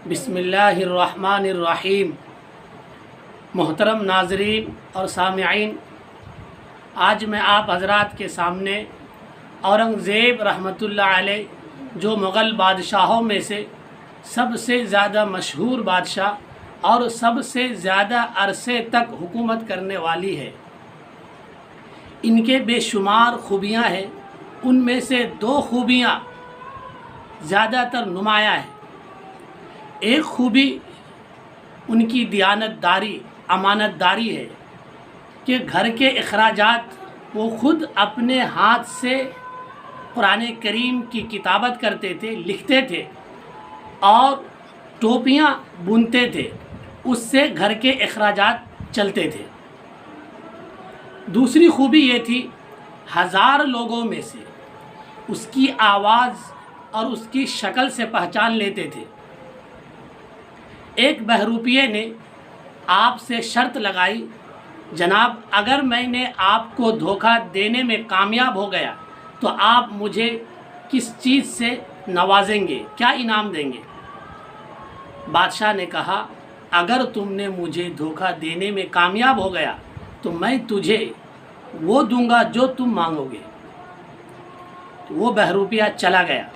بسم اللہ الرحمن الرحیم۔ محترم ناظرین اور سامعین، آج میں آپ حضرات کے سامنے اورنگزیب رحمۃ اللہ علیہ جو مغل بادشاہوں میں سے سب سے زیادہ مشہور بادشاہ اور سب سے زیادہ عرصے تک حکومت کرنے والی ہے، ان کے بے شمار خوبیاں ہیں۔ ان میں سے دو خوبیاں زیادہ تر نمایاں ہیں۔ ایک خوبی ان کی دیانت داری، امانت داری ہے کہ گھر کے اخراجات وہ خود اپنے ہاتھ سے قرآن کریم کی کتابت کرتے تھے، لکھتے تھے اور ٹوپیاں بنتے تھے، اس سے گھر کے اخراجات چلتے تھے۔ دوسری خوبی یہ تھی، 1000 لوگوں میں سے اس کی آواز اور اس کی شکل سے پہچان لیتے تھے۔ ایک بہروپیے نے آپ سے شرط لگائی، جناب اگر میں نے آپ کو دھوکہ دینے میں کامیاب ہو گیا تو آپ مجھے کس چیز سے نوازیں گے، کیا انعام دیں گے؟ بادشاہ نے کہا، اگر تم نے مجھے دھوکہ دینے میں کامیاب ہو گیا تو میں تجھے وہ دوں گا جو تم مانگو گے۔ وہ بہروپیہ چلا گیا۔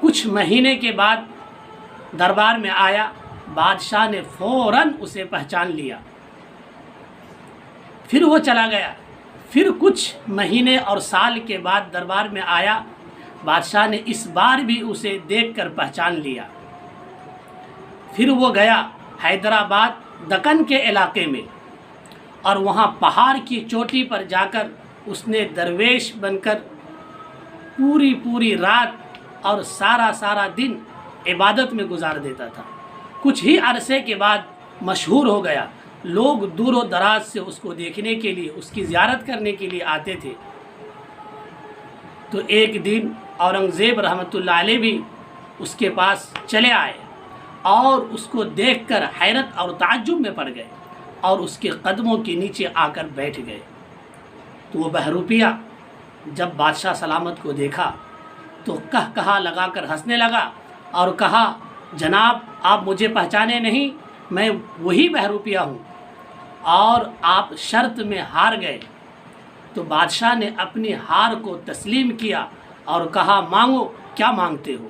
کچھ مہینے کے بعد دربار میں آیا، بادشاہ نے فوراً اسے پہچان لیا۔ پھر وہ چلا گیا۔ پھر کچھ مہینے اور سال کے بعد دربار میں آیا، بادشاہ نے اس بار بھی اسے دیکھ کر پہچان لیا۔ پھر وہ گیا حیدرآباد دکن کے علاقے میں، اور وہاں پہاڑ کی چوٹی پر جا کر اس نے درویش بن کر پوری رات اور سارا دن عبادت میں گزار دیتا تھا۔ کچھ ہی عرصے کے بعد مشہور ہو گیا، لوگ دور و دراز سے اس کو دیکھنے کے لیے، اس کی زیارت کرنے کے لیے آتے تھے۔ تو ایک دن اورنگزیب رحمۃ اللہ علیہ بھی اس کے پاس چلے آئے اور اس کو دیکھ کر حیرت اور تعجب میں پڑ گئے اور اس کے قدموں کے نیچے آ کر بیٹھ گئے۔ تو وہ بہروپیہ جب بادشاہ سلامت کو دیکھا تو کہا لگا کر ہنسنے لگا اور کہا، جناب آپ مجھے پہچانے نہیں، میں وہی بہروپیہ ہوں اور آپ شرط میں ہار گئے۔ تو بادشاہ نے اپنی ہار کو تسلیم کیا اور کہا، مانگو کیا مانگتے ہو؟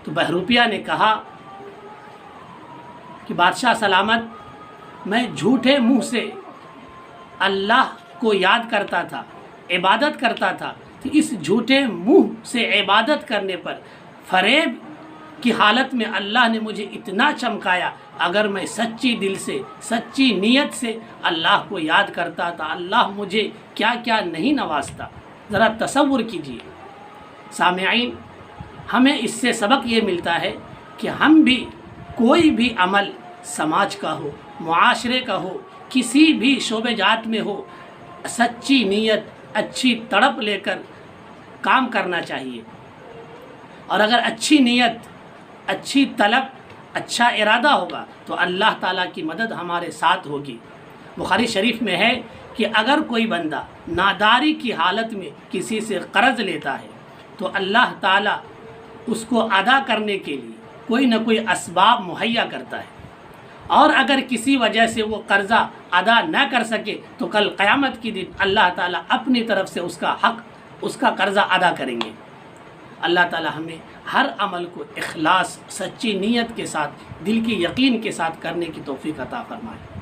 تو بہروپیہ نے کہا کہ بادشاہ سلامت، میں جھوٹے منہ سے اللہ کو یاد کرتا تھا، عبادت کرتا تھا، کہ اس جھوٹے منہ سے عبادت کرنے پر فریب کی حالت میں اللہ نے مجھے اتنا چمکایا، اگر میں سچی دل سے، سچی نیت سے اللہ کو یاد کرتا تھا، اللہ مجھے کیا کیا نہیں نوازتا۔ ذرا تصور کیجئے سامعین، ہمیں اس سے سبق یہ ملتا ہے کہ ہم بھی کوئی بھی عمل سماج کا ہو، معاشرے کا ہو، کسی بھی شعبے جات میں ہو، سچی نیت، اچھی تڑپ لے کر کام کرنا چاہیے۔ اور اگر اچھی نیت، اچھی طلب، اچھا ارادہ ہوگا تو اللہ تعالیٰ کی مدد ہمارے ساتھ ہوگی۔ بخاری شریف میں ہے کہ اگر کوئی بندہ ناداری کی حالت میں کسی سے قرض لیتا ہے تو اللہ تعالیٰ اس کو ادا کرنے کے لیے کوئی نہ کوئی اسباب مہیا کرتا ہے، اور اگر کسی وجہ سے وہ قرضہ ادا نہ کر سکے تو کل قیامت کے دن اللہ تعالیٰ اپنی طرف سے اس کا حق، اس کا قرضہ ادا کریں گے۔ اللہ تعالیٰ ہمیں ہر عمل کو اخلاص، سچی نیت کے ساتھ، دل کی یقین کے ساتھ کرنے کی توفیق عطا فرمائے۔